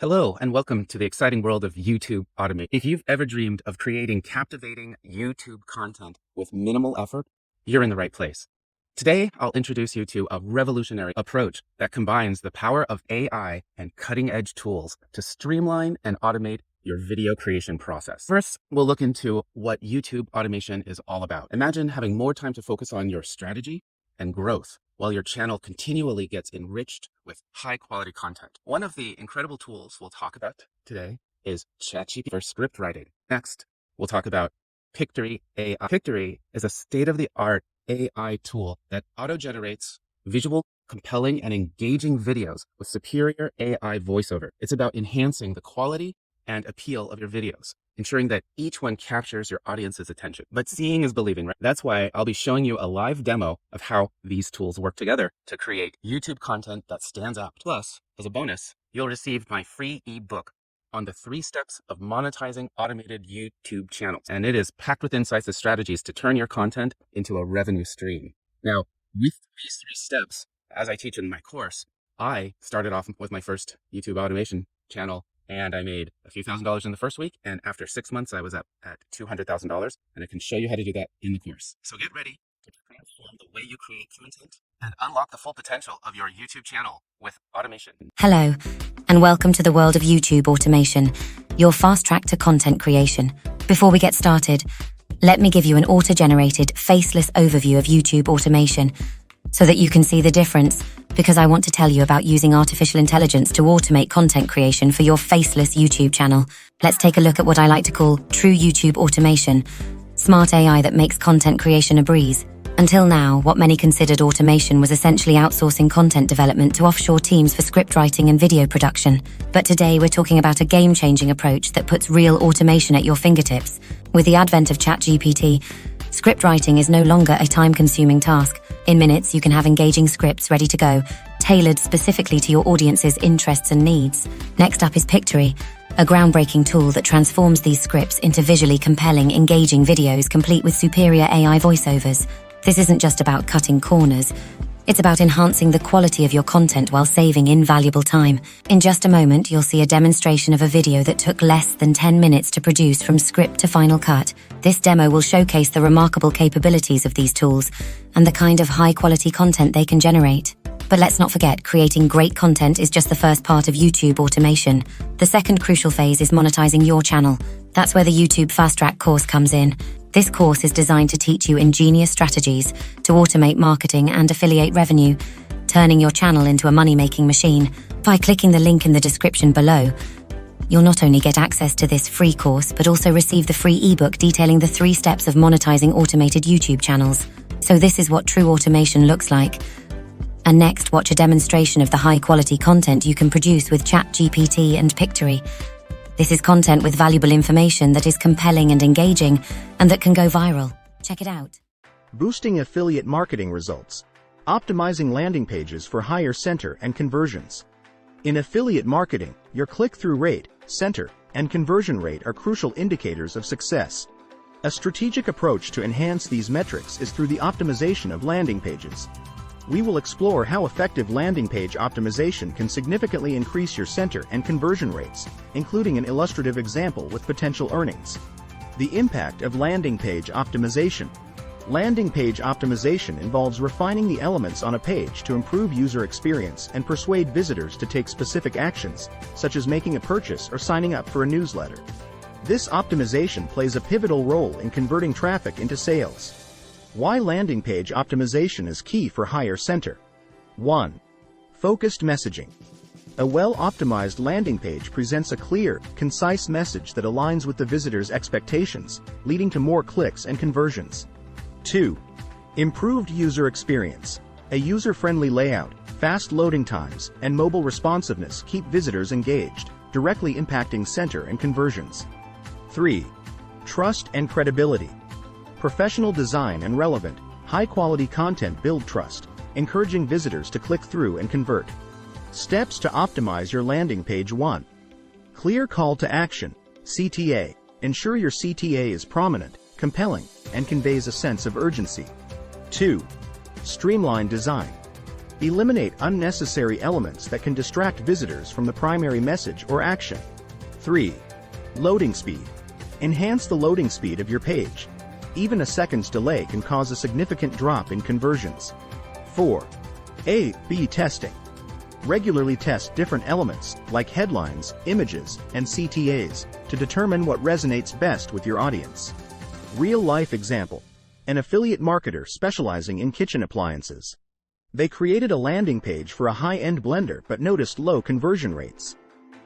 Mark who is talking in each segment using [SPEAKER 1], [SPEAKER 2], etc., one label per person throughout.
[SPEAKER 1] Hello, and welcome to the exciting world of YouTube automation. If you've ever dreamed of creating captivating YouTube content with minimal effort, you're in the right place. Today, I'll introduce you to a revolutionary approach that combines the power of AI and cutting-edge tools to streamline and automate your video creation process. First, we'll look into what YouTube automation is all about. Imagine having more time to focus on your strategy and growth while your channel continually gets enriched with high-quality content. One of the incredible tools we'll talk about today is ChatGPT for script writing. Next, we'll talk about Pictory AI. Pictory is a state-of-the-art AI tool that auto-generates visual, compelling, and engaging videos with superior AI voiceover. It's about enhancing the quality and appeal of your videos, ensuring that each one captures your audience's attention. But seeing is believing, right? That's why I'll be showing you a live demo of how these tools work together to create YouTube content that stands out. Plus, as a bonus, you'll receive my free ebook on the 3 steps of monetizing automated YouTube channels. And it is packed with insights and strategies to turn your content into a revenue stream. Now, with these 3 steps, as I teach in my course, I started off with my first YouTube automation channel, and I made a few $1,000s in the first week. And after 6 months, I was up at $200,000. And I can show you how to do that in the course. So get ready to transform the way you create content and unlock the full potential of your YouTube channel with automation.
[SPEAKER 2] Hello, and welcome to the world of YouTube automation, your fast track to content creation. Before we get started, let me give you an auto-generated, faceless overview of YouTube automation so that you can see the difference, because I want to tell you about using artificial intelligence to automate content creation for your faceless YouTube channel. Let's take a look at what I like to call true YouTube automation, smart AI that makes content creation a breeze. Until now, what many considered automation was essentially outsourcing content development to offshore teams for script writing and video production. But today we're talking about a game-changing approach that puts real automation at your fingertips. With the advent of ChatGPT, script writing is no longer a time-consuming task. In minutes, you can have engaging scripts ready to go, tailored specifically to your audience's interests and needs. Next up is Pictory, a groundbreaking tool that transforms these scripts into visually compelling, engaging videos complete with superior AI voiceovers. This isn't just about cutting corners. It's about enhancing the quality of your content while saving invaluable time. In just a moment, you'll see a demonstration of a video that took less than 10 minutes to produce from script to final cut. This demo will showcase the remarkable capabilities of these tools and the kind of high-quality content they can generate. But let's not forget, creating great content is just the first part of YouTube automation. The second crucial phase is monetizing your channel. That's where the YouTube Fast Track course comes in. This course is designed to teach you ingenious strategies to automate marketing and affiliate revenue, turning your channel into a money-making machine. By clicking the link in the description below, you'll not only get access to this free course, but also receive the free ebook detailing the 3 steps of monetizing automated YouTube channels. So this is what true automation looks like. And next, watch a demonstration of the high-quality content you can produce with ChatGPT and Pictory. This is content with valuable information that is compelling and engaging, and that can go viral. Check it out.
[SPEAKER 3] Boosting affiliate marketing results. Optimizing landing pages for higher center and conversions. In affiliate marketing, your click-through rate, center, and conversion rate are crucial indicators of success. A strategic approach to enhance these metrics is through the optimization of landing pages. We will explore how effective landing page optimization can significantly increase your center and conversion rates, including an illustrative example with potential earnings. The impact of landing page optimization. Landing page optimization involves refining the elements on a page to improve user experience and persuade visitors to take specific actions, such as making a purchase or signing up for a newsletter. This optimization plays a pivotal role in converting traffic into sales. Why landing page optimization is key for higher center. 1. Focused messaging. A well-optimized landing page presents a clear, concise message that aligns with the visitor's expectations, leading to more clicks and conversions. 2. Improved user experience. A user-friendly layout, fast loading times, and mobile responsiveness keep visitors engaged, directly impacting center and conversions. 3. Trust and credibility. Professional design and relevant, high-quality content build trust, encouraging visitors to click through and convert. Steps to optimize your landing page. 1. Clear call to action, CTA. Ensure your CTA is prominent, compelling, and conveys a sense of urgency. 2. Streamlined design. Eliminate unnecessary elements that can distract visitors from the primary message or action. 3. Loading speed. Enhance the loading speed of your page. Even a second's delay can cause a significant drop in conversions. 4. A/B testing. Regularly test different elements, like headlines, images, and CTAs, to determine what resonates best with your audience. Real-life example. An affiliate marketer specializing in kitchen appliances. They created a landing page for a high-end blender but noticed low conversion rates.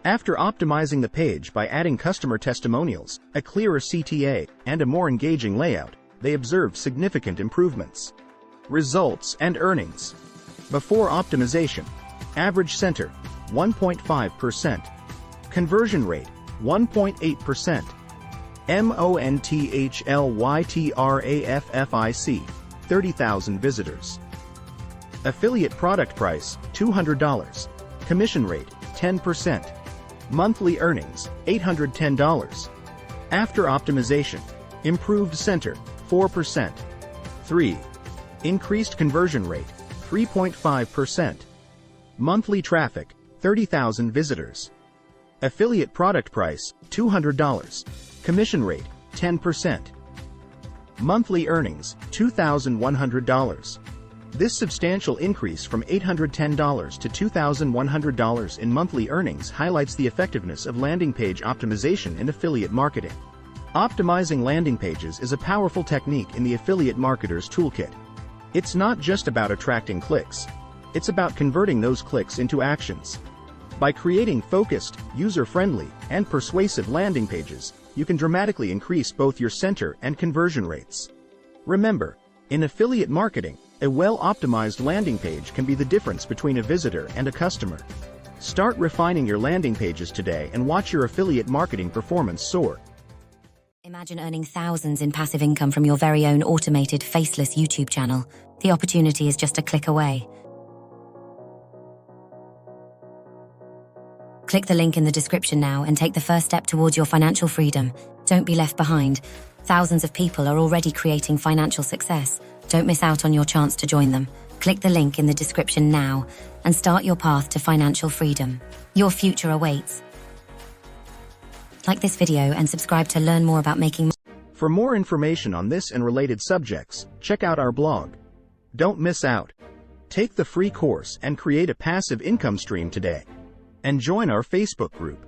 [SPEAKER 3] After optimizing the page by adding customer testimonials, a clearer CTA, and a more engaging layout, they observed significant improvements. Results and earnings. Before optimization. Average center, 1.5%. Conversion rate, 1.8%. MONTHLYTRAFFIC, 30,000 visitors. Affiliate product price, $200. Commission rate, 10%. Monthly earnings, $810. After optimization. Improved center, 4%. 3. Increased conversion rate, 3.5%. Monthly traffic, 30,000 visitors. Affiliate product price, $200. Commission rate, 10%. Monthly earnings, $2,100. This substantial increase from $810 to $2,100 in monthly earnings highlights the effectiveness of landing page optimization in affiliate marketing. Optimizing landing pages is a powerful technique in the affiliate marketer's toolkit. It's not just about attracting clicks. It's about converting those clicks into actions. By creating focused, user-friendly, and persuasive landing pages, you can dramatically increase both your center and conversion rates. Remember, in affiliate marketing, a well-optimized landing page can be the difference between a visitor and a customer. Start refining your landing pages today and watch your affiliate marketing performance soar.
[SPEAKER 2] Imagine earning thousands in passive income from your very own automated Faceless YouTube channel. The opportunity is just a click away. Click the link in the description now and take the first step towards your financial freedom. Don't be left behind. Thousands of people are already creating financial success. Don't miss out on your chance to join them. Click the link in the description now and start your path to financial freedom. Your future awaits. Like this video and subscribe to learn more about making.
[SPEAKER 3] For more information on this and related subjects, check out our blog. Don't miss out. Take the free course and create a passive income stream today. And join our Facebook group.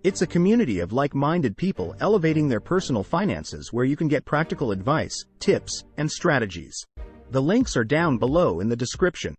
[SPEAKER 3] It's a community of like-minded people elevating their personal finances where you can get practical advice, tips, and strategies. The links are down below in the description.